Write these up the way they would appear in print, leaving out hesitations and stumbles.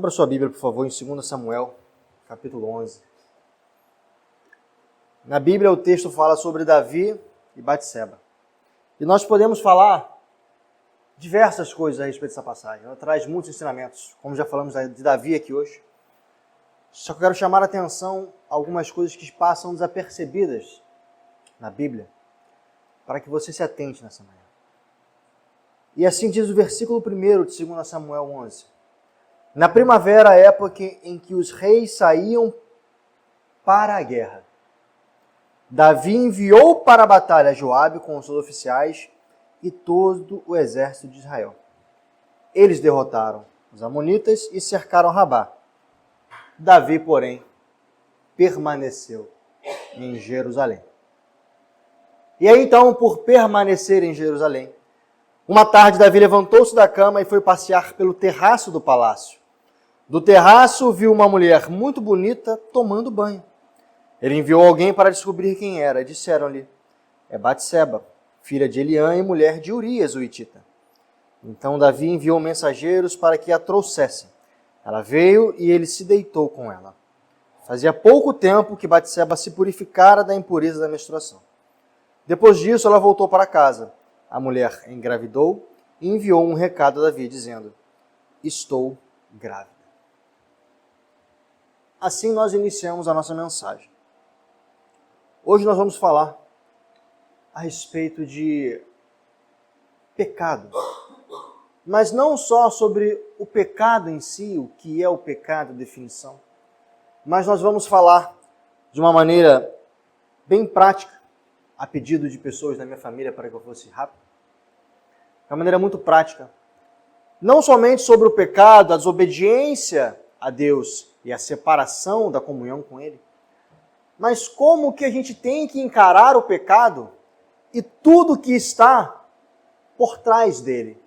Abra sua Bíblia, por favor, em 2 Samuel, capítulo 11. Na Bíblia o texto fala sobre Davi e Batseba. E nós podemos falar diversas coisas a respeito dessa passagem. Ela traz muitos ensinamentos, como já falamos de Davi aqui hoje. Só que eu quero chamar a atenção a algumas coisas que passam desapercebidas na Bíblia, para que você se atente nessa manhã. E assim diz o versículo 1 de 2 Samuel 11. Na primavera, a época em que os reis saíam para a guerra, Davi enviou para a batalha Joabe com os seus oficiais e todo o exército de Israel. Eles derrotaram os amonitas e cercaram Rabá. Davi, porém, permaneceu em Jerusalém. E aí então, por permanecer em Jerusalém, uma tarde Davi levantou-se da cama e foi passear pelo terraço do palácio. Do terraço viu uma mulher muito bonita tomando banho. Ele enviou alguém para descobrir quem era. Disseram-lhe: é Batseba, filha de Eliã e mulher de Urias, o hitita. Então Davi enviou mensageiros para que a trouxessem. Ela veio e ele se deitou com ela. Fazia pouco tempo que Batseba se purificara da impureza da menstruação. Depois disso, ela voltou para casa. A mulher engravidou e enviou um recado a Davi, dizendo: estou grávida. Assim nós iniciamos a nossa mensagem. Hoje nós vamos falar a respeito de pecado. Mas não só sobre o pecado em si, o que é o pecado, definição. Mas nós vamos falar de uma maneira bem prática, a pedido de pessoas da minha família para que eu fosse rápido. De uma maneira muito prática. Não somente sobre o pecado, a desobediência a Deus e a separação da comunhão com Ele, mas como que a gente tem que encarar o pecado e tudo que está por trás dele.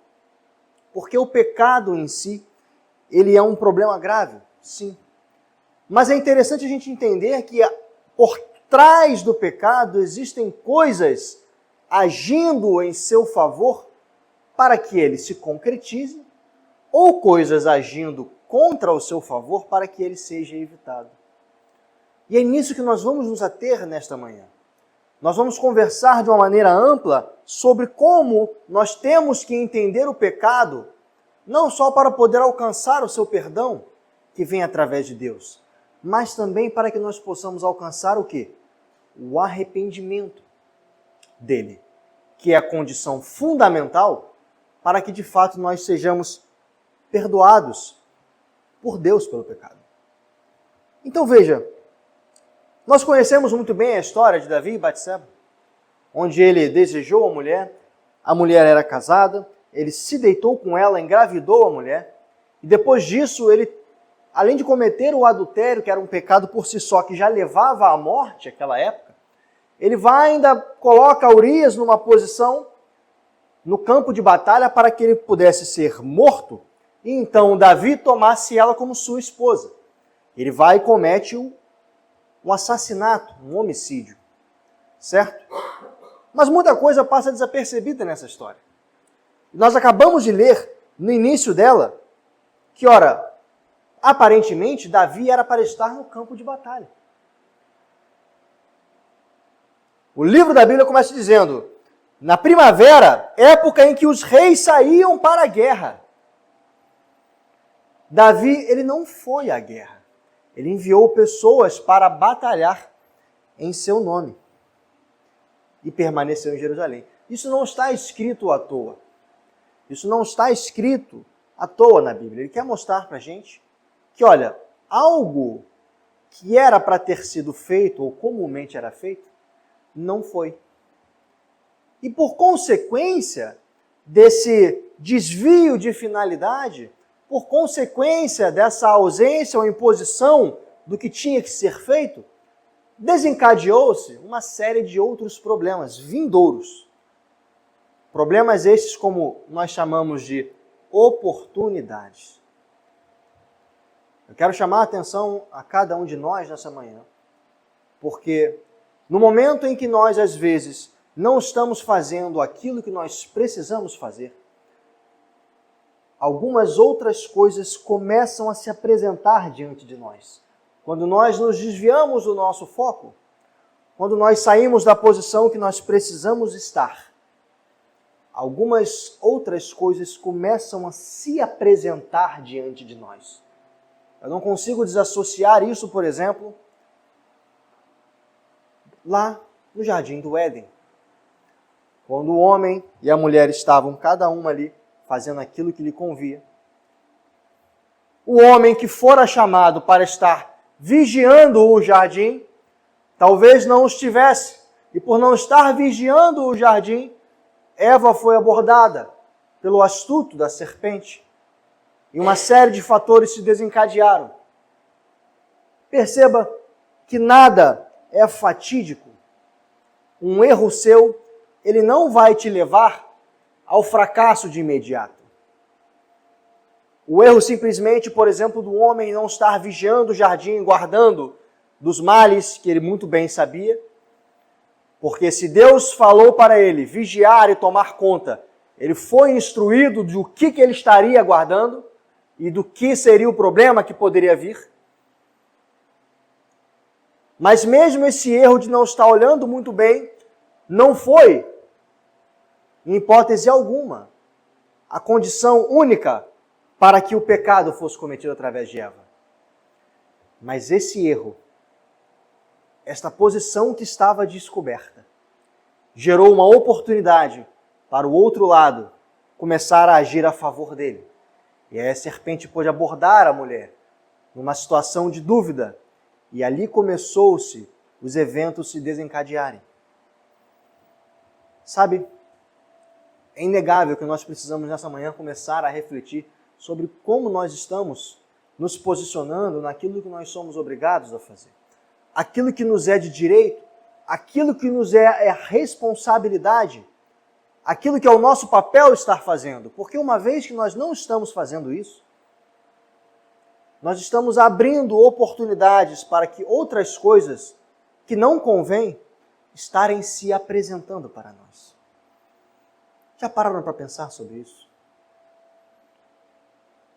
Porque o pecado em si, ele é um problema grave, sim. Mas é interessante a gente entender que por trás do pecado existem coisas agindo em seu favor para que ele se concretize, ou coisas agindo contra o seu favor para que ele seja evitado. E é nisso que nós vamos nos ater nesta manhã. Nós vamos conversar de uma maneira ampla sobre como nós temos que entender o pecado, não só para poder alcançar o seu perdão, que vem através de Deus, mas também para que nós possamos alcançar o quê? O arrependimento dele, que é a condição fundamental para que de fato nós sejamos perdoados por Deus pelo pecado. Então veja, nós conhecemos muito bem a história de Davi e Batseba, onde ele desejou a mulher era casada, ele se deitou com ela, engravidou a mulher, e depois disso ele, além de cometer o adultério, que era um pecado por si só, que já levava à morte naquela época, ele vai ainda coloca Urias numa posição no campo de batalha para que ele pudesse ser morto, e então Davi tomasse ela como sua esposa. Ele vai e comete um assassinato, um homicídio, certo? Mas muita coisa passa desapercebida nessa história. Nós acabamos de ler no início dela que, ora, aparentemente Davi era para estar no campo de batalha. O livro da Bíblia começa dizendo: na primavera, época em que os reis saíam para a guerra. Davi, ele não foi à guerra. Ele enviou pessoas para batalhar em seu nome. E permaneceu em Jerusalém. Isso não está escrito à toa. Isso não está escrito à toa na Bíblia. Ele quer mostrar para a gente que, olha, algo que era para ter sido feito, ou comumente era feito, não foi. E por consequência desse desvio de finalidade, por consequência dessa ausência ou imposição do que tinha que ser feito, desencadeou-se uma série de outros problemas vindouros. Problemas esses como nós chamamos de oportunidades. Eu quero chamar a atenção a cada um de nós nessa manhã, porque no momento em que nós, às vezes, não estamos fazendo aquilo que nós precisamos fazer, algumas outras coisas começam a se apresentar diante de nós. Quando nós nos desviamos do nosso foco, quando nós saímos da posição que nós precisamos estar, algumas outras coisas começam a se apresentar diante de nós. Eu não consigo desassociar isso, por exemplo, lá no Jardim do Éden. Quando o homem e a mulher estavam cada um ali fazendo aquilo que lhe convia. O homem que fora chamado para estar vigiando o jardim, talvez não estivesse. E por não estar vigiando o jardim, Eva foi abordada pelo astuto da serpente. E uma série de fatores se desencadearam. Perceba que nada é fatídico. Um erro seu, ele não vai te levar ao fracasso de imediato. O erro simplesmente, por exemplo, do homem não estar vigiando o jardim, guardando dos males que ele muito bem sabia, porque se Deus falou para ele vigiar e tomar conta, ele foi instruído do que ele estaria guardando e do que seria o problema que poderia vir. Mas mesmo esse erro de não estar olhando muito bem, não foi, em hipótese alguma, a condição única para que o pecado fosse cometido através de Eva. Mas esse erro, esta posição que estava descoberta, gerou uma oportunidade para o outro lado começar a agir a favor dele. E aí a serpente pôde abordar a mulher numa situação de dúvida, e ali começou-se os eventos se desencadearem. Sabe, é inegável que nós precisamos nessa manhã começar a refletir sobre como nós estamos nos posicionando naquilo que nós somos obrigados a fazer. Aquilo que nos é de direito, aquilo que nos é a responsabilidade, aquilo que é o nosso papel estar fazendo. Porque uma vez que nós não estamos fazendo isso, nós estamos abrindo oportunidades para que outras coisas que não convêm estarem se apresentando para nós. Já pararam para pensar sobre isso?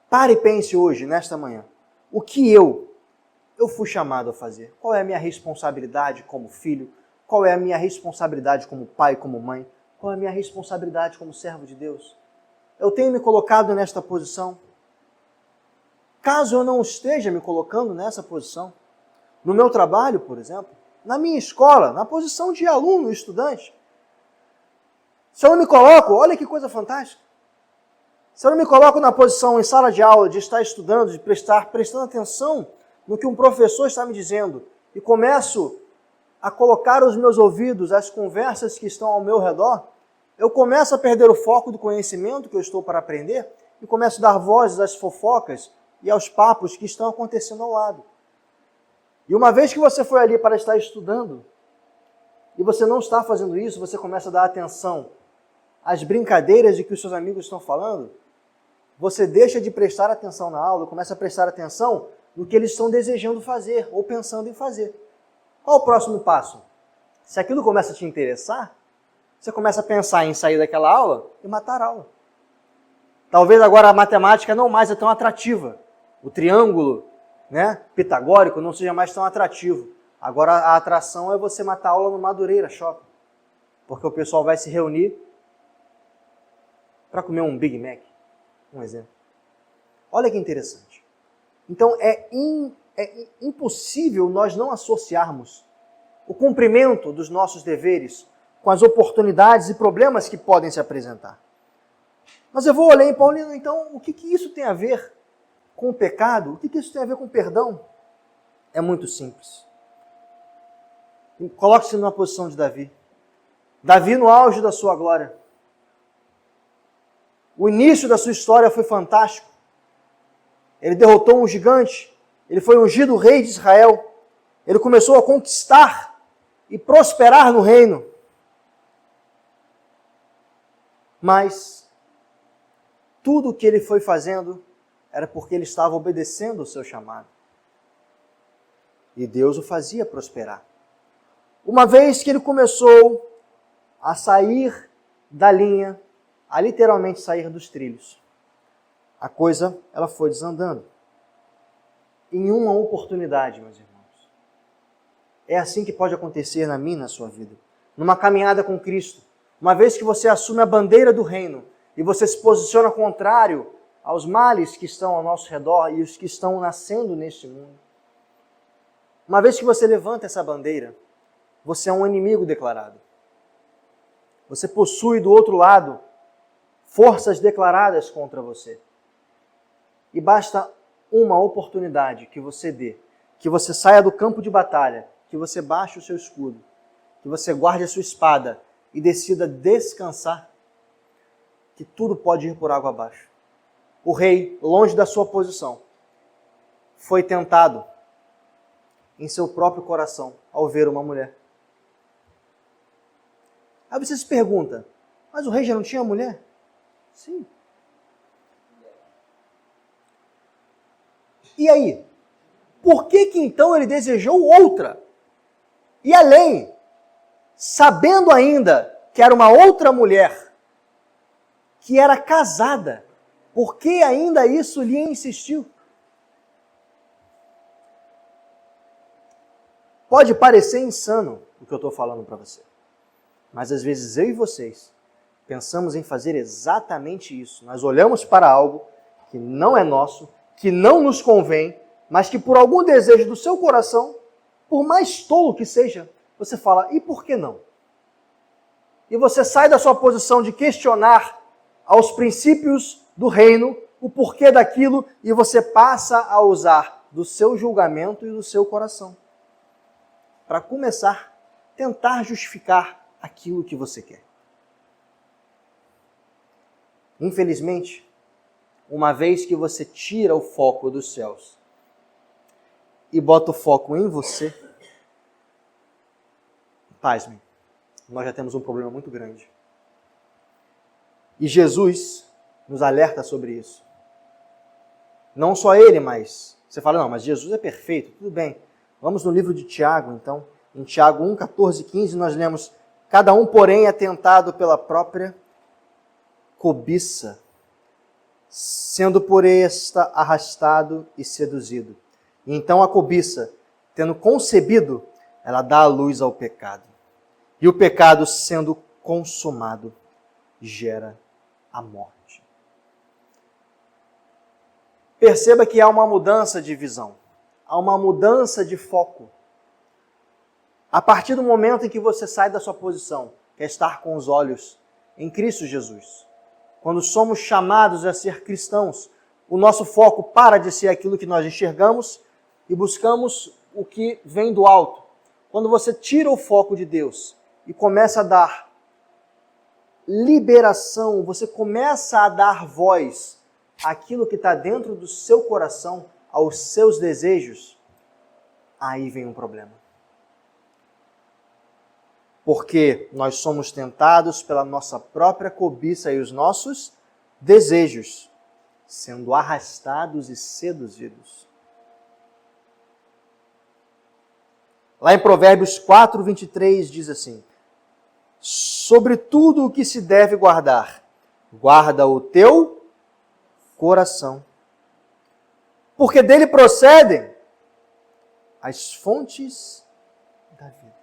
Pare e pense hoje, nesta manhã, o que eu fui chamado a fazer? Qual é a minha responsabilidade como filho? Qual é a minha responsabilidade como pai, como mãe? Qual é a minha responsabilidade como servo de Deus? Eu tenho me colocado nesta posição? Caso eu não esteja me colocando nessa posição, no meu trabalho, por exemplo, na minha escola, na posição de aluno, estudante, se eu não me coloco, olha que coisa fantástica. Se eu não me coloco na posição em sala de aula de estar estudando, de prestando atenção no que um professor está me dizendo, e começo a colocar os meus ouvidos às conversas que estão ao meu redor, eu começo a perder o foco do conhecimento que eu estou para aprender e começo a dar vozes às fofocas e aos papos que estão acontecendo ao lado. E uma vez que você foi ali para estar estudando, e você não está fazendo isso, você começa a dar atenção às brincadeiras de que os seus amigos estão falando, você deixa de prestar atenção na aula, começa a prestar atenção no que eles estão desejando fazer ou pensando em fazer. Qual o próximo passo? Se aquilo começa a te interessar, você começa a pensar em sair daquela aula e matar a aula. Talvez agora a matemática não mais é tão atrativa. O triângulo, pitagórico não seja mais tão atrativo. Agora a atração é você matar a aula no Madureira Shopping. Porque o pessoal vai se reunir para comer um Big Mac. Um exemplo. Olha que interessante. Então é impossível nós não associarmos o cumprimento dos nossos deveres com as oportunidades e problemas que podem se apresentar. Mas eu vou olhar em Paulino, então, o que isso tem a ver com o pecado? O que isso tem a ver com o perdão? É muito simples. Coloque-se numa posição de Davi. Davi no auge da sua glória. O início da sua história foi fantástico. Ele derrotou um gigante. Ele foi ungido rei de Israel. Ele começou a conquistar e prosperar no reino. Mas tudo o que ele foi fazendo era porque ele estava obedecendo o seu chamado. E Deus o fazia prosperar. Uma vez que ele começou a sair da linha, a literalmente sair dos trilhos, a coisa ela foi desandando. Em uma oportunidade, meus irmãos. É assim que pode acontecer na minha e na sua vida. Numa caminhada com Cristo. Uma vez que você assume a bandeira do reino e você se posiciona contrário aos males que estão ao nosso redor e os que estão nascendo neste mundo. Uma vez que você levanta essa bandeira, você é um inimigo declarado. Você possui do outro lado forças declaradas contra você. E basta uma oportunidade que você dê, que você saia do campo de batalha, que você baixe o seu escudo, que você guarde a sua espada e decida descansar, que tudo pode ir por água abaixo. O rei, longe da sua posição, foi tentado em seu próprio coração ao ver uma mulher. Aí você se pergunta, mas o rei já não tinha mulher? Sim. E aí? Por que então ele desejou outra? E além, sabendo ainda que era uma outra mulher, que era casada, por que ainda isso lhe insistiu? Pode parecer insano o que eu estou falando para você. Mas às vezes eu e vocês pensamos em fazer exatamente isso. Nós olhamos para algo que não é nosso, que não nos convém, mas que por algum desejo do seu coração, por mais tolo que seja, você fala, e por que não? E você sai da sua posição de questionar aos princípios do reino, o porquê daquilo, e você passa a usar do seu julgamento e do seu coração. Para começar, tentar justificar aquilo que você quer. Infelizmente, uma vez que você tira o foco dos céus e bota o foco em você, pasmem, nós já temos um problema muito grande. E Jesus nos alerta sobre isso. Não só ele, mas você fala, não, mas Jesus é perfeito, tudo bem. Vamos no livro de Tiago, então. Em Tiago 1, 14 e 15, nós lemos, cada um, porém, é tentado pela própria cobiça, sendo por esta arrastado e seduzido. E então a cobiça, tendo concebido, ela dá a luz ao pecado. E o pecado, sendo consumado, gera a morte. Perceba que há uma mudança de visão, há uma mudança de foco. A partir do momento em que você sai da sua posição, que é estar com os olhos em Cristo Jesus. Quando somos chamados a ser cristãos, o nosso foco para de ser aquilo que nós enxergamos e buscamos o que vem do alto. Quando você tira o foco de Deus e começa a dar liberação, você começa a dar voz àquilo que está dentro do seu coração, aos seus desejos, aí vem um problema. Porque nós somos tentados pela nossa própria cobiça e os nossos desejos, sendo arrastados e seduzidos. Lá em Provérbios 4, 23 diz assim, sobre tudo o que se deve guardar, guarda o teu coração, porque dele procedem as fontes da vida.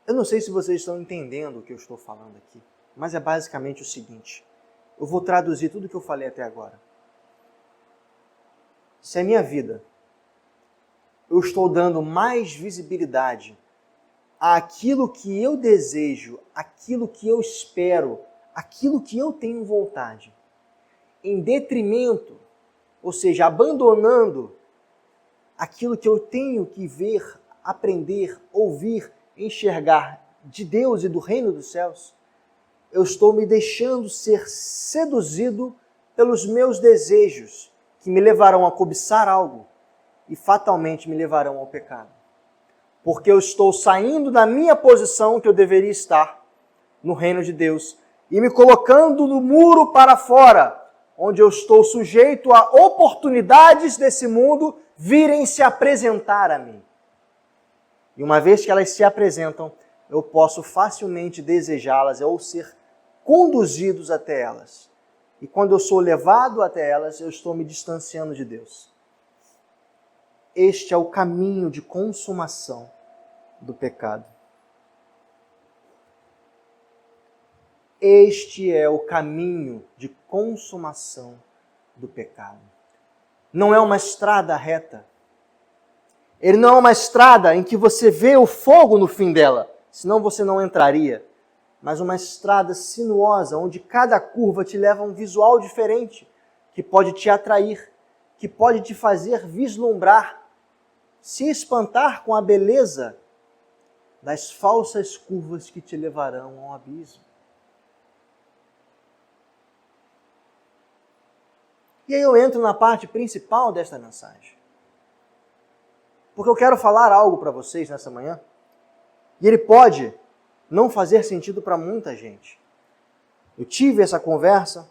Eu não sei se vocês estão entendendo o que eu estou falando aqui, mas é basicamente o seguinte. Eu vou traduzir tudo o que eu falei até agora. Se a minha vida, eu estou dando mais visibilidade àquilo que eu desejo, àquilo que eu espero, àquilo que eu tenho vontade, em detrimento, ou seja, abandonando aquilo que eu tenho que ver, aprender, ouvir, enxergar de Deus e do reino dos céus, eu estou me deixando ser seduzido pelos meus desejos, que me levarão a cobiçar algo e fatalmente me levarão ao pecado. Porque eu estou saindo da minha posição que eu deveria estar no reino de Deus e me colocando no muro para fora, onde eu estou sujeito a oportunidades desse mundo virem se apresentar a mim. E uma vez que elas se apresentam, eu posso facilmente desejá-las ou ser conduzidos até elas. E quando eu sou levado até elas, eu estou me distanciando de Deus. Este é o caminho de consumação do pecado. Este é o caminho de consumação do pecado. Não é uma estrada reta. Ele não é uma estrada em que você vê o fogo no fim dela, senão você não entraria. Mas uma estrada sinuosa, onde cada curva te leva a um visual diferente, que pode te atrair, que pode te fazer vislumbrar, se espantar com a beleza das falsas curvas que te levarão ao abismo. E aí eu entro na parte principal desta mensagem. Porque eu quero falar algo para vocês nessa manhã, e ele pode não fazer sentido para muita gente. Eu tive essa conversa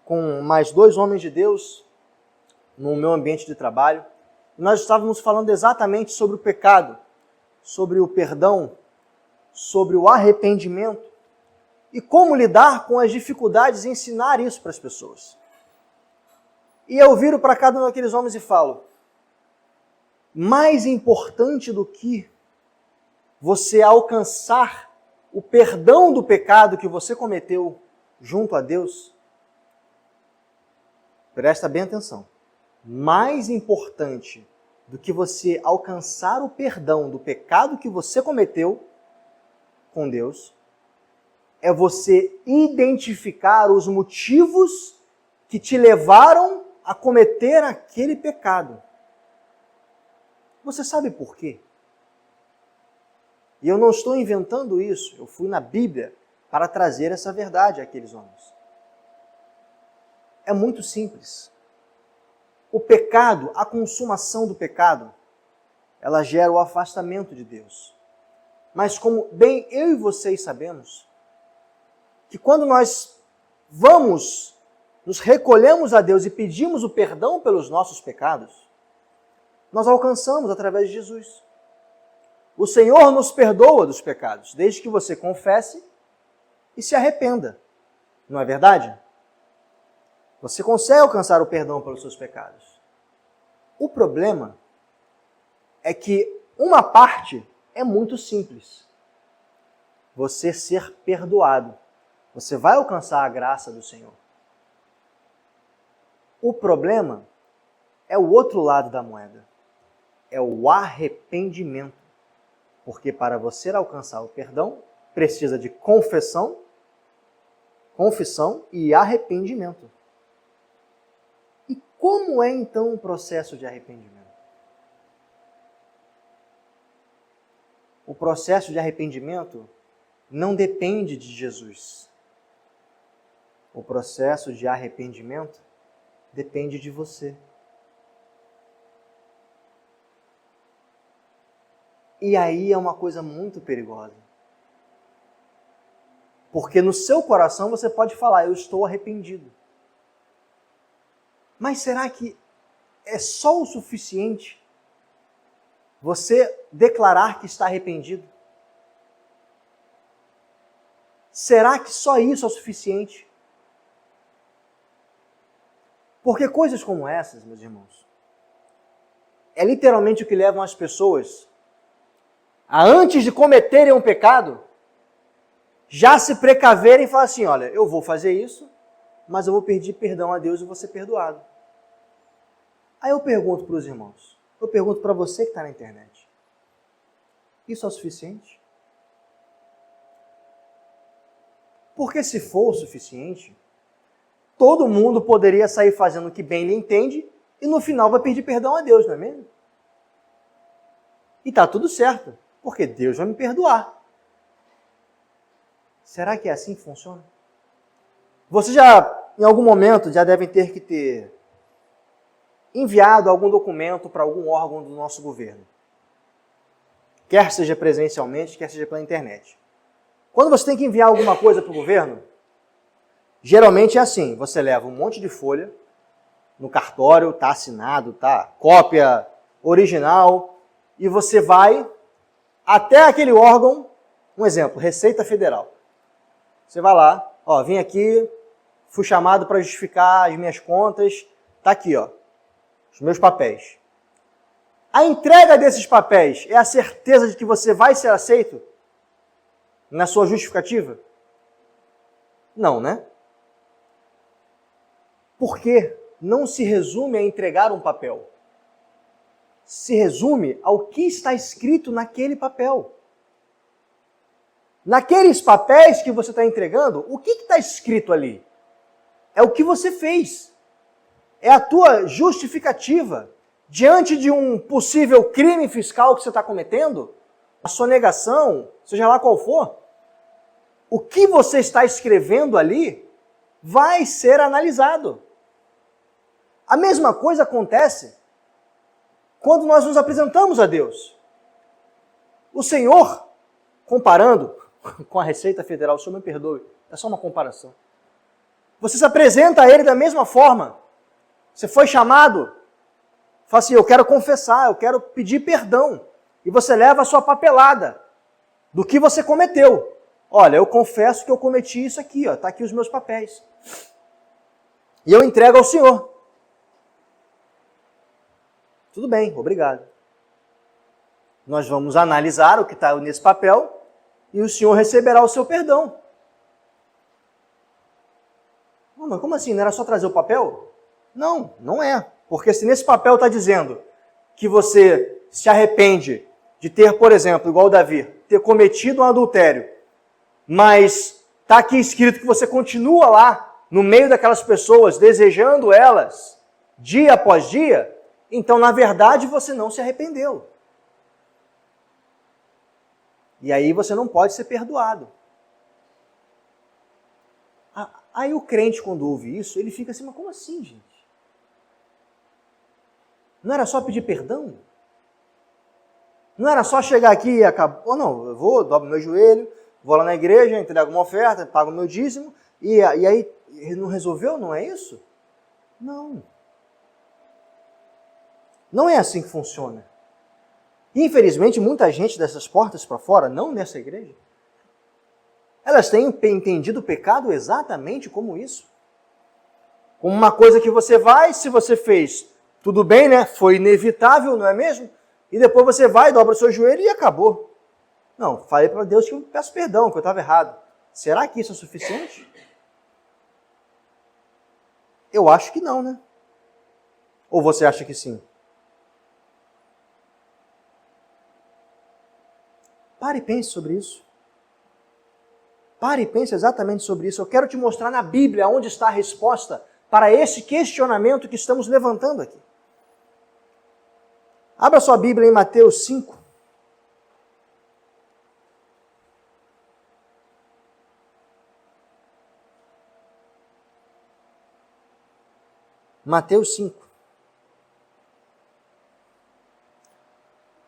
com mais 2 homens de Deus no meu ambiente de trabalho, e nós estávamos falando exatamente sobre o pecado, sobre o perdão, sobre o arrependimento, e como lidar com as dificuldades e ensinar isso para as pessoas. E eu viro para cada um daqueles homens e falo, mais importante do que você alcançar o perdão do pecado que você cometeu junto a Deus, presta bem atenção, mais importante do que você alcançar o perdão do pecado que você cometeu com Deus, é você identificar os motivos que te levaram a cometer aquele pecado. Você sabe por quê? E eu não estou inventando isso, eu fui na Bíblia para trazer essa verdade àqueles homens. É muito simples. O pecado, a consumação do pecado, ela gera o afastamento de Deus. Mas como bem eu e vocês sabemos, que quando nós nos recolhemos a Deus e pedimos o perdão pelos nossos pecados, nós alcançamos através de Jesus. O Senhor nos perdoa dos pecados, desde que você confesse e se arrependa. Não é verdade? Você consegue alcançar o perdão pelos seus pecados. O problema é que uma parte é muito simples. Você ser perdoado. Você vai alcançar a graça do Senhor. O problema é o outro lado da moeda. É o arrependimento. Porque para você alcançar o perdão, precisa de confissão e arrependimento. E como é então o processo de arrependimento? O processo de arrependimento não depende de Jesus. O processo de arrependimento depende de você. E aí é uma coisa muito perigosa. Porque no seu coração você pode falar, eu estou arrependido. Mas será que é só o suficiente você declarar que está arrependido? Será que só isso é o suficiente? Porque coisas como essas, meus irmãos, é literalmente o que levam as pessoas a, antes de cometerem um pecado, já se precaverem e falar assim, olha, eu vou fazer isso, mas eu vou pedir perdão a Deus e vou ser perdoado. Aí eu pergunto para os irmãos, eu pergunto para você que está na internet, isso é o suficiente? Porque se for o suficiente, todo mundo poderia sair fazendo o que bem lhe entende e no final vai pedir perdão a Deus, não é mesmo? E está tudo certo, porque Deus vai me perdoar. Será que é assim que funciona? Você já, em algum momento, já devem ter enviado algum documento para algum órgão do nosso governo. Quer seja presencialmente, quer seja pela internet. Quando você tem que enviar alguma coisa para o governo, geralmente é assim, você leva um monte de folha no cartório, está assinado, tá cópia original, e você vai até aquele órgão, um exemplo, Receita Federal. Você vai lá, Ó, vim aqui, fui chamado para justificar as minhas contas, tá aqui, ó, os meus papéis. A entrega desses papéis é a certeza de que você vai ser aceito na sua justificativa? Não, né? Porque não se resume a entregar um papel. Se resume ao que está escrito naquele papel. Naqueles papéis que você está entregando, o que está escrito ali? É o que você fez. É a tua justificativa diante de um possível crime fiscal que você está cometendo, a sonegação, seja lá qual for. O que você está escrevendo ali vai ser analisado. A mesma coisa acontece quando nós nos apresentamos a Deus. O Senhor, comparando com a Receita Federal, o Senhor me perdoe, é só uma comparação. Você se apresenta a Ele da mesma forma. Você foi chamado, fala assim, eu quero confessar, eu quero pedir perdão. E você leva a sua papelada do que você cometeu. Olha, eu confesso que eu cometi isso aqui, ó, tá aqui os meus papéis. E eu entrego ao Senhor. Tudo bem, obrigado. Nós vamos analisar o que está nesse papel e o Senhor receberá o seu perdão. Não, mas como assim? Não era só trazer o papel? Não, não é. Porque se nesse papel está dizendo que você se arrepende de ter, por exemplo, igual Davi, ter cometido um adultério, mas está aqui escrito que você continua lá, no meio daquelas pessoas, desejando elas, dia após dia, então, na verdade, você não se arrependeu. E aí você não pode ser perdoado. Aí o crente, quando ouve isso, ele fica assim, mas como assim, gente? Não era só pedir perdão? Não era só chegar aqui e acabar? Ou não, eu vou, dobro meu joelho, vou lá na igreja, entrego uma oferta, pago o meu dízimo, e aí não resolveu? Não é isso? Não. Não é assim que funciona. Infelizmente, muita gente dessas portas para fora, não nessa igreja, elas têm entendido o pecado exatamente como isso. Como uma coisa que você vai, se você fez, tudo bem, né? Foi inevitável, não é mesmo? E depois você vai, dobra o seu joelho e acabou. Não, falei para Deus que eu peço perdão, que eu estava errado. Será que isso é suficiente? Eu acho que não, né? Ou você acha que sim? Pare e pense sobre isso. Pare e pense exatamente sobre isso. Eu quero te mostrar na Bíblia onde está a resposta para esse questionamento que estamos levantando aqui. Abra sua Bíblia em Mateus 5. Mateus 5.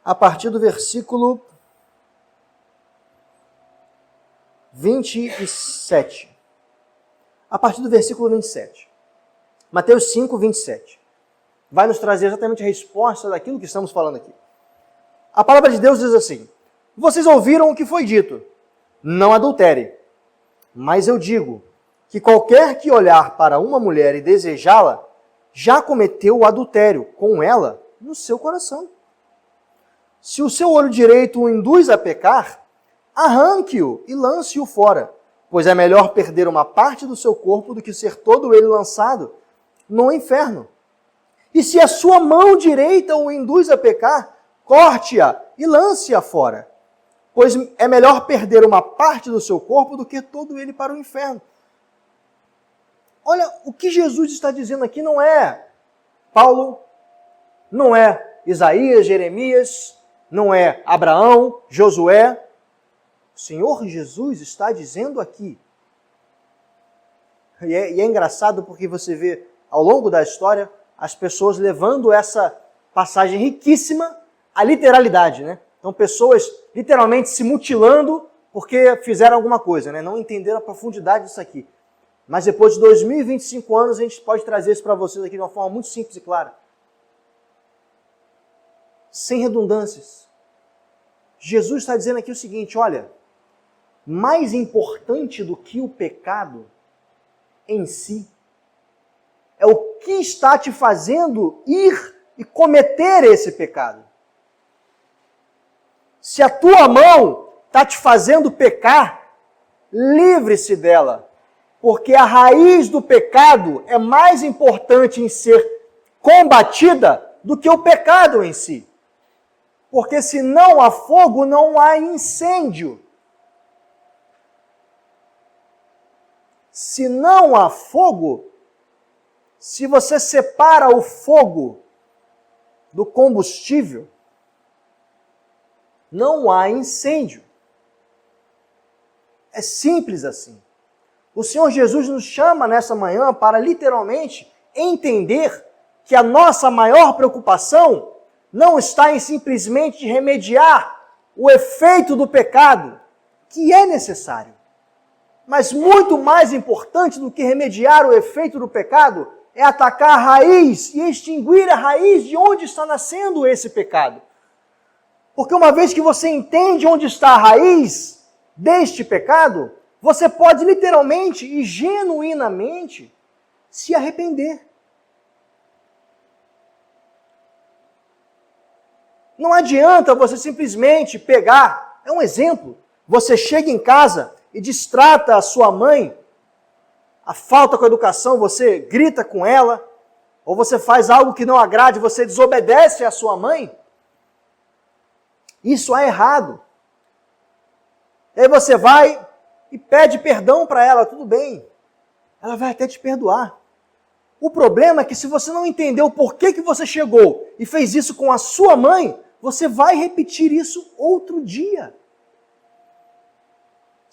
A partir do versículo 27. A partir do versículo 27. Mateus 5, 27. Vai nos trazer exatamente a resposta daquilo que estamos falando aqui. A palavra de Deus diz assim: vocês ouviram o que foi dito, não adultere. Mas eu digo que qualquer que olhar para uma mulher e desejá-la, já cometeu o adultério com ela no seu coração. Se o seu olho direito o induz a pecar, arranque-o e lance-o fora, pois é melhor perder uma parte do seu corpo do que ser todo ele lançado no inferno. E se a sua mão direita o induz a pecar, corte-a e lance-a fora, pois é melhor perder uma parte do seu corpo do que todo ele para o inferno. Olha, o que Jesus está dizendo aqui não é Paulo, não é Isaías, Jeremias, não é Abraão, Josué. O Senhor Jesus está dizendo aqui. E é engraçado porque você vê ao longo da história as pessoas levando essa passagem riquíssima à literalidade, né? Então pessoas literalmente se mutilando porque fizeram alguma coisa, né? Não entenderam a profundidade disso aqui. Mas depois de 2025 anos a gente pode trazer isso para vocês aqui de uma forma muito simples e clara. Sem redundâncias. Jesus está dizendo aqui o seguinte, olha, mais importante do que o pecado em si é o que está te fazendo ir e cometer esse pecado. Se a tua mão está te fazendo pecar, livre-se dela, porque a raiz do pecado é mais importante em ser combatida do que o pecado em si. Porque se não há fogo, não há incêndio. Se não há fogo, se você separa o fogo do combustível, não há incêndio. É simples assim. O Senhor Jesus nos chama nessa manhã para literalmente entender que a nossa maior preocupação não está em simplesmente remediar o efeito do pecado, que é necessário. Mas muito mais importante do que remediar o efeito do pecado é atacar a raiz e extinguir a raiz de onde está nascendo esse pecado. Porque uma vez que você entende onde está a raiz deste pecado, você pode literalmente e genuinamente se arrepender. Não adianta você simplesmente pegar, é um exemplo, você chega em casa e distrata a sua mãe, a falta com a educação, você grita com ela, ou você faz algo que não agrade, você desobedece à sua mãe. Isso é errado. E aí você vai e pede perdão para ela, tudo bem. Ela vai até te perdoar. O problema é que se você não entendeu por que você chegou e fez isso com a sua mãe, você vai repetir isso outro dia.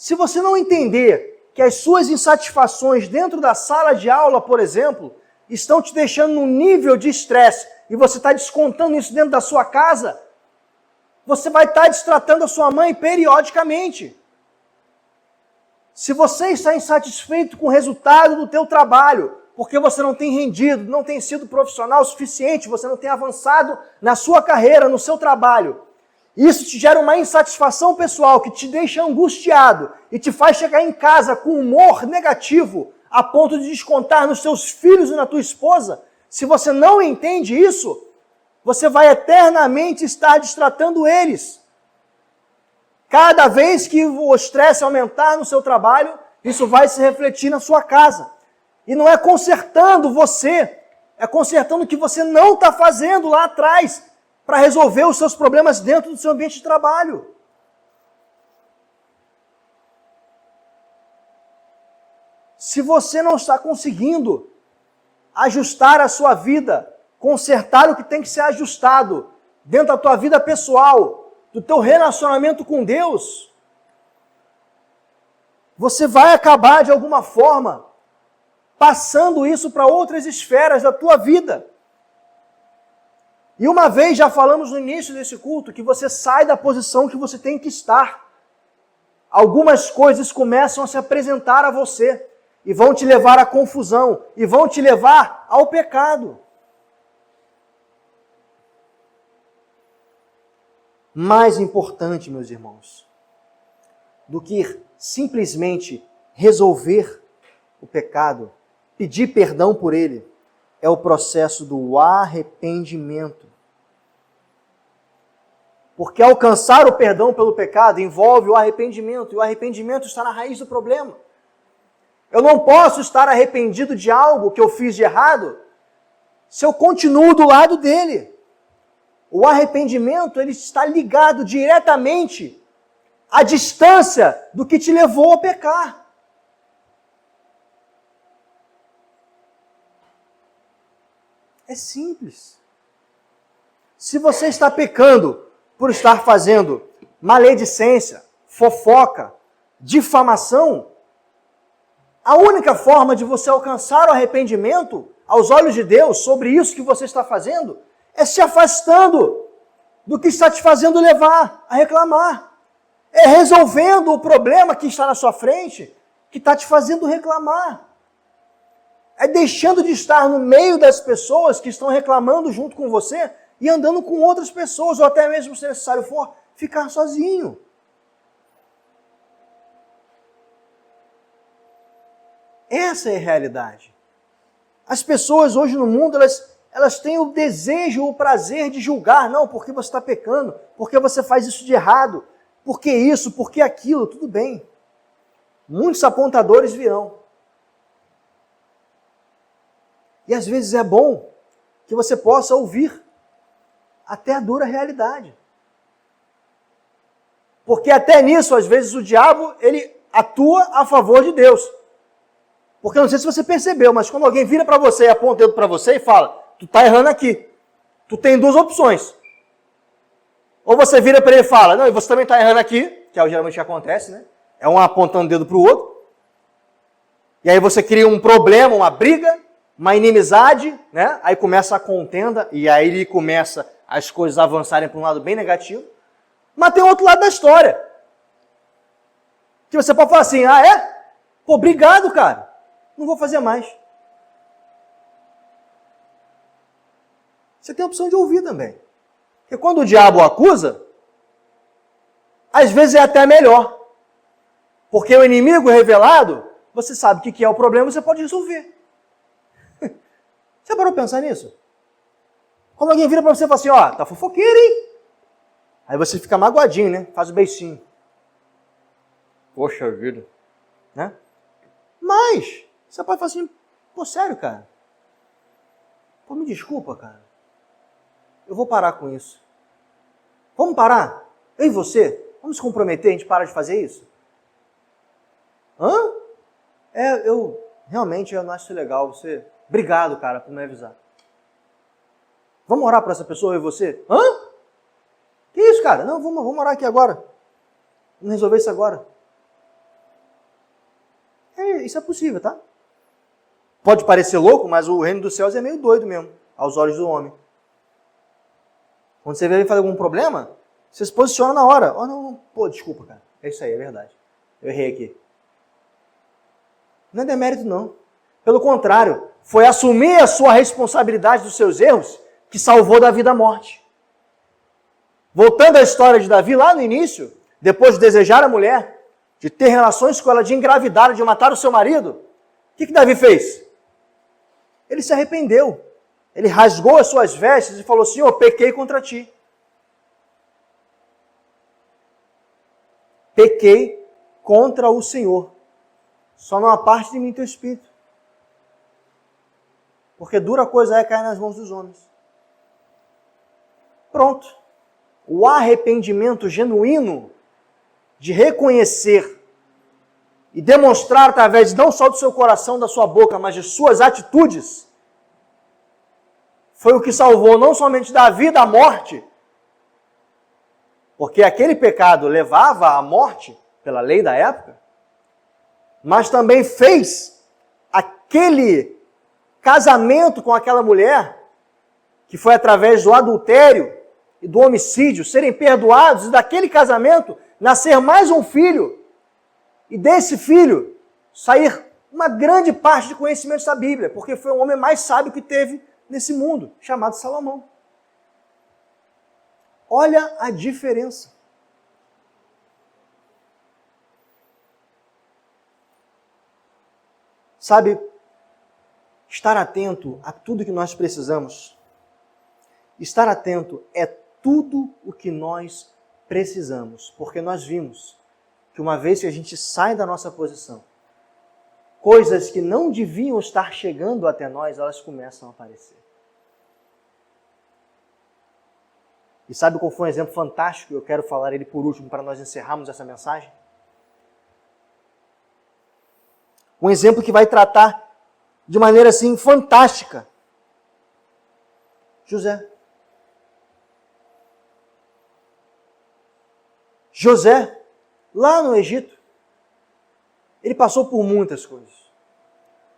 Se você não entender que as suas insatisfações dentro da sala de aula, por exemplo, estão te deixando num nível de estresse e você está descontando isso dentro da sua casa, você vai estar distratando a sua mãe periodicamente. Se você está insatisfeito com o resultado do teu trabalho, porque você não tem rendido, não tem sido profissional o suficiente, você não tem avançado na sua carreira, no seu trabalho, isso te gera uma insatisfação pessoal que te deixa angustiado e te faz chegar em casa com humor negativo a ponto de descontar nos seus filhos e na tua esposa. Se você não entende isso, você vai eternamente estar distratando eles. Cada vez que o estresse aumentar no seu trabalho, isso vai se refletir na sua casa. E não é consertando você, é consertando o que você não está fazendo lá atrás para resolver os seus problemas dentro do seu ambiente de trabalho. Se você não está conseguindo ajustar a sua vida, consertar o que tem que ser ajustado dentro da tua vida pessoal, do teu relacionamento com Deus, você vai acabar de alguma forma passando isso para outras esferas da tua vida. E uma vez já falamos no início desse culto que você sai da posição que você tem que estar. Algumas coisas começam a se apresentar a você e vão te levar à confusão e vão te levar ao pecado. Mais importante, meus irmãos, do que simplesmente resolver o pecado, pedir perdão por ele, é o processo do arrependimento. Porque alcançar o perdão pelo pecado envolve o arrependimento, e o arrependimento está na raiz do problema. Eu não posso estar arrependido de algo que eu fiz de errado se eu continuo do lado dele. O arrependimento ele está ligado diretamente à distância do que te levou a pecar. É simples. Se você está pecando por estar fazendo maledicência, fofoca, difamação, a única forma de você alcançar o arrependimento aos olhos de Deus sobre isso que você está fazendo é se afastando do que está te fazendo levar a reclamar. É resolvendo o problema que está na sua frente que está te fazendo reclamar. É deixando de estar no meio das pessoas que estão reclamando junto com você e andando com outras pessoas, ou até mesmo, se necessário for, ficar sozinho. Essa é a realidade. As pessoas hoje no mundo, elas têm o desejo, o prazer de julgar. Não, porque você está pecando, porque você faz isso de errado, porque isso, porque aquilo, tudo bem. Muitos apontadores virão. E às vezes é bom que você possa ouvir até a dura realidade. Porque até nisso, às vezes, o diabo, ele atua a favor de Deus. Porque eu não sei se você percebeu, mas quando alguém vira para você e aponta o dedo para você e fala, tu está errando aqui. Tu tem duas opções. Ou você vira para ele e fala, não, e você também está errando aqui, que é o geralmente que acontece, né? É um apontando o dedo para o outro. E aí você cria um problema, uma briga, uma inimizade, né? Aí começa a contenda, e aí começa as coisas a avançarem para um lado bem negativo. Mas tem outro lado da história. Que você pode falar assim, ah é? Pô, obrigado, cara. Não vou fazer mais. Você tem a opção de ouvir também. Porque quando o diabo acusa, às vezes é até melhor. Porque o inimigo revelado, você sabe o que é o problema, você pode resolver. Você parou pra pensar nisso? Quando alguém vira pra você e fala assim, ó, tá fofoqueiro, hein? Aí você fica magoadinho, né? Faz o beicinho. Poxa vida. Né? Mas, você pode falar assim, pô, sério, cara? Pô, me desculpa, cara. Eu vou parar com isso. Vamos parar? Eu e você? Vamos se comprometer, a gente para de fazer isso? Hã? Realmente eu não acho legal você... Obrigado, cara, por me avisar. Vamos orar para essa pessoa, eu e você? Hã? Que isso, cara? Não, vamos orar aqui agora. Vamos resolver isso agora. Isso é possível, tá? Pode parecer louco, mas o reino dos céus é meio doido mesmo, aos olhos do homem. Quando você vê fazer algum problema, você se posiciona na hora. Oh, não, pô, desculpa, cara. É isso aí, é verdade. Eu errei aqui. Não é demérito, não. Pelo contrário, foi assumir a sua responsabilidade dos seus erros que salvou Davi da morte. Voltando à história de Davi, lá no início, depois de desejar a mulher, de ter relações com ela, de engravidar, de matar o seu marido, o que Davi fez? Ele se arrependeu. Ele rasgou as suas vestes e falou assim, eu pequei contra ti. Pequei contra o Senhor. Só não aparte de mim teu espírito. Porque dura coisa é cair nas mãos dos homens. Pronto. O arrependimento genuíno de reconhecer e demonstrar através não só do seu coração, da sua boca, mas de suas atitudes, foi o que salvou não somente Davi da morte, porque aquele pecado levava à morte, pela lei da época, mas também fez aquele casamento com aquela mulher, que foi através do adultério e do homicídio, serem perdoados, e daquele casamento nascer mais um filho, e desse filho sair uma grande parte de conhecimentos da Bíblia, porque foi o homem mais sábio que teve nesse mundo, chamado Salomão. Olha a diferença. Sabe, estar atento a tudo que nós precisamos. Estar atento é tudo o que nós precisamos, porque nós vimos que uma vez que a gente sai da nossa posição, coisas que não deviam estar chegando até nós, elas começam a aparecer. E sabe qual foi um exemplo fantástico? Eu quero falar ele por último para nós encerrarmos essa mensagem. Um exemplo que vai tratar de maneira assim fantástica. José. José, lá no Egito, ele passou por muitas coisas.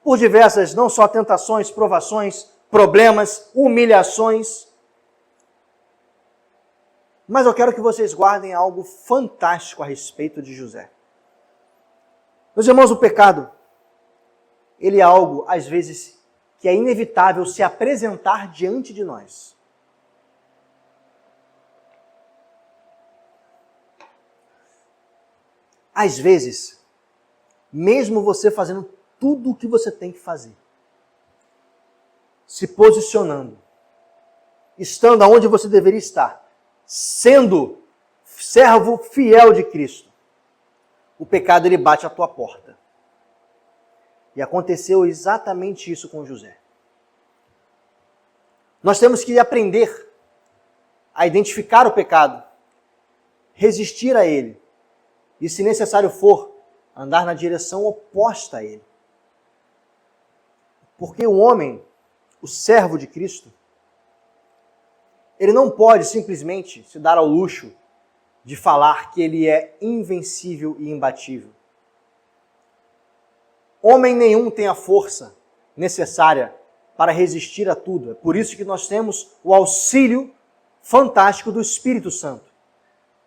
Por diversas, não só tentações, provações, problemas, humilhações. Mas eu quero que vocês guardem algo fantástico a respeito de José. Meus irmãos, o pecado, ele é algo, às vezes, que é inevitável se apresentar diante de nós. Às vezes, mesmo você fazendo tudo o que você tem que fazer. Se posicionando. Estando onde você deveria estar. Sendo servo fiel de Cristo. O pecado ele bate à tua porta. E aconteceu exatamente isso com José. Nós temos que aprender a identificar o pecado, resistir a ele e, se necessário for, andar na direção oposta a ele. Porque o homem, o servo de Cristo, ele não pode simplesmente se dar ao luxo de falar que ele é invencível e imbatível. Homem nenhum tem a força necessária para resistir a tudo. É por isso que nós temos o auxílio fantástico do Espírito Santo,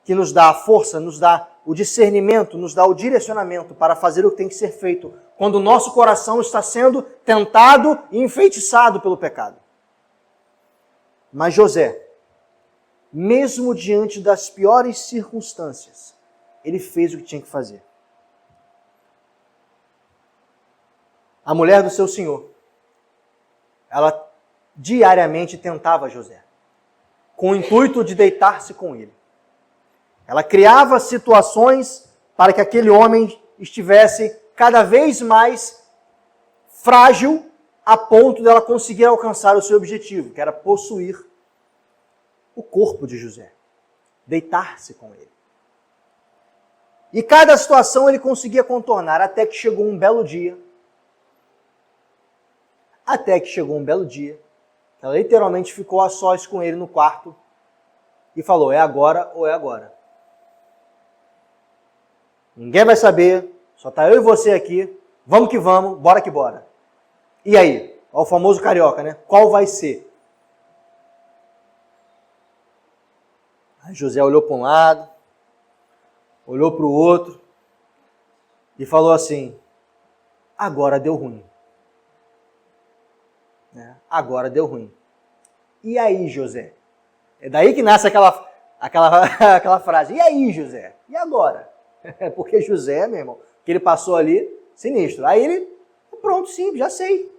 que nos dá a força, nos dá o discernimento, nos dá o direcionamento para fazer o que tem que ser feito quando o nosso coração está sendo tentado e enfeitiçado pelo pecado. Mas José, mesmo diante das piores circunstâncias, ele fez o que tinha que fazer. A mulher do seu senhor, ela diariamente tentava José, com o intuito de deitar-se com ele. Ela criava situações para que aquele homem estivesse cada vez mais frágil a ponto dela conseguir alcançar o seu objetivo, que era possuir o corpo de José, deitar-se com ele. E cada situação ele conseguia contornar, até que chegou um belo dia, ela literalmente ficou a sós com ele no quarto e falou, é agora ou é agora. Ninguém vai saber, só tá eu e você aqui, vamos que vamos, bora que bora. E aí? Ó, o famoso carioca, né? Qual vai ser? Aí José olhou para um lado, olhou para o outro e falou assim, agora deu ruim. Agora deu ruim. E aí, José? É daí que nasce aquela frase. E aí, José? E agora? Porque José, meu irmão, que ele passou ali, sinistro. Aí ele, pronto, sim, já sei.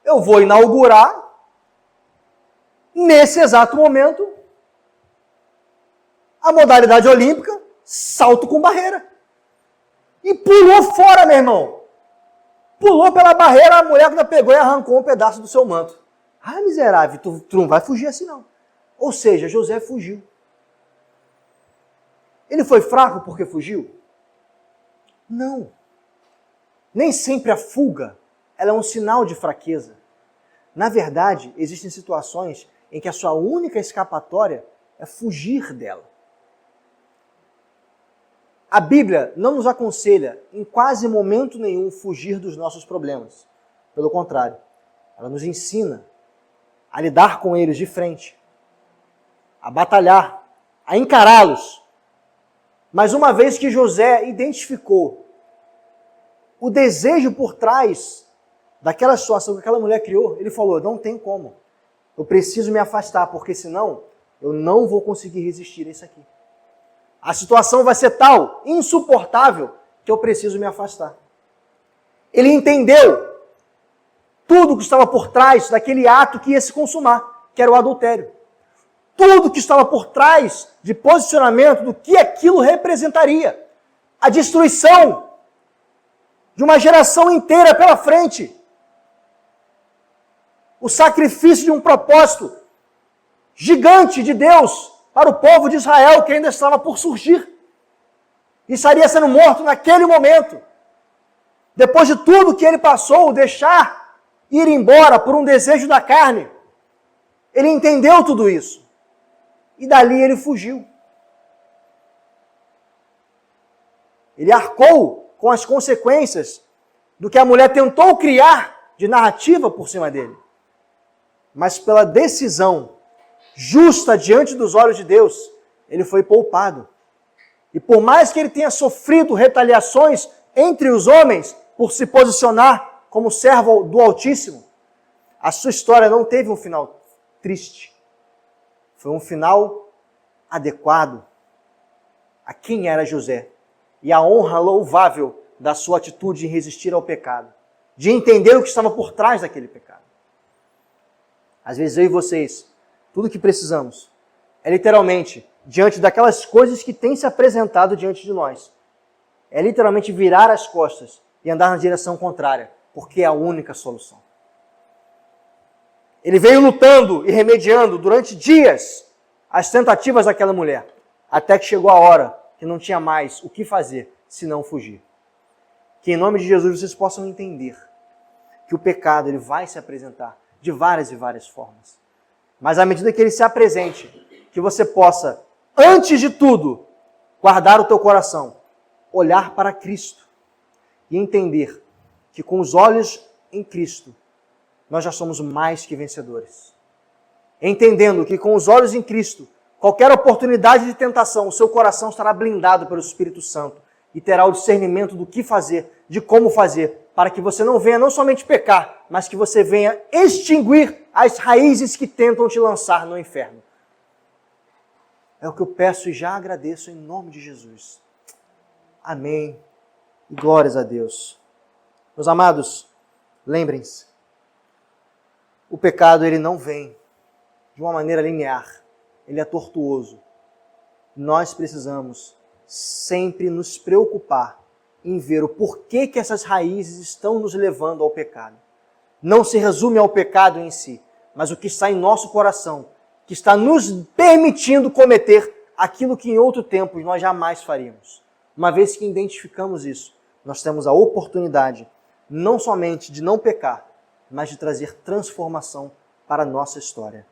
Eu vou inaugurar, nesse exato momento, a modalidade olímpica, salto com barreira. E pulou fora, meu irmão. Pulou pela barreira, a mulher ainda pegou e arrancou um pedaço do seu manto. Ah, miserável, tu não vai fugir assim não. Ou seja, José fugiu. Ele foi fraco porque fugiu? Não. Nem sempre a fuga ela é um sinal de fraqueza. Na verdade, existem situações em que a sua única escapatória é fugir dela. A Bíblia não nos aconselha, em quase momento nenhum, fugir dos nossos problemas. Pelo contrário, ela nos ensina a lidar com eles de frente, a batalhar, a encará-los. Mas uma vez que José identificou o desejo por trás daquela situação que aquela mulher criou, ele falou, não tem como. Eu preciso me afastar, porque senão eu não vou conseguir resistir a isso aqui. A situação vai ser tal, insuportável, que eu preciso me afastar. Ele entendeu tudo que estava por trás daquele ato que ia se consumar, que era o adultério. Tudo que estava por trás de posicionamento do que aquilo representaria. A destruição de uma geração inteira pela frente. O sacrifício de um propósito gigante de Deus para o povo de Israel que ainda estava por surgir. E estaria sendo morto naquele momento. Depois de tudo que ele passou, deixar ir embora por um desejo da carne. Ele entendeu tudo isso. E dali ele fugiu. Ele arcou com as consequências do que a mulher tentou criar de narrativa por cima dele. Mas pela decisão justa diante dos olhos de Deus, ele foi poupado. E por mais que ele tenha sofrido retaliações entre os homens por se posicionar como servo do Altíssimo, a sua história não teve um final triste. Foi um final adequado a quem era José e a honra louvável da sua atitude em resistir ao pecado, de entender o que estava por trás daquele pecado. Às vezes eu e vocês, tudo que precisamos é literalmente, diante daquelas coisas que têm se apresentado diante de nós, é literalmente virar as costas e andar na direção contrária, porque é a única solução. Ele veio lutando e remediando durante dias as tentativas daquela mulher, até que chegou a hora que não tinha mais o que fazer, senão fugir. Que em nome de Jesus vocês possam entender que o pecado ele vai se apresentar de várias e várias formas. Mas à medida que ele se apresente, que você possa, antes de tudo, guardar o teu coração, olhar para Cristo e entender que com os olhos em Cristo, nós já somos mais que vencedores. Entendendo que com os olhos em Cristo, qualquer oportunidade de tentação, o seu coração estará blindado pelo Espírito Santo e terá o discernimento do que fazer, de como fazer, para que você não venha não somente pecar, mas que você venha extinguir as raízes que tentam te lançar no inferno. É o que eu peço e já agradeço em nome de Jesus. Amém. E glórias a Deus. Meus amados, lembrem-se, o pecado ele não vem de uma maneira linear, ele é tortuoso. Nós precisamos sempre nos preocupar em ver o porquê que essas raízes estão nos levando ao pecado. Não se resume ao pecado em si, mas o que está em nosso coração, que está nos permitindo cometer aquilo que em outro tempo nós jamais faríamos. Uma vez que identificamos isso, nós temos a oportunidade não somente de não pecar, mas de trazer transformação para a nossa história.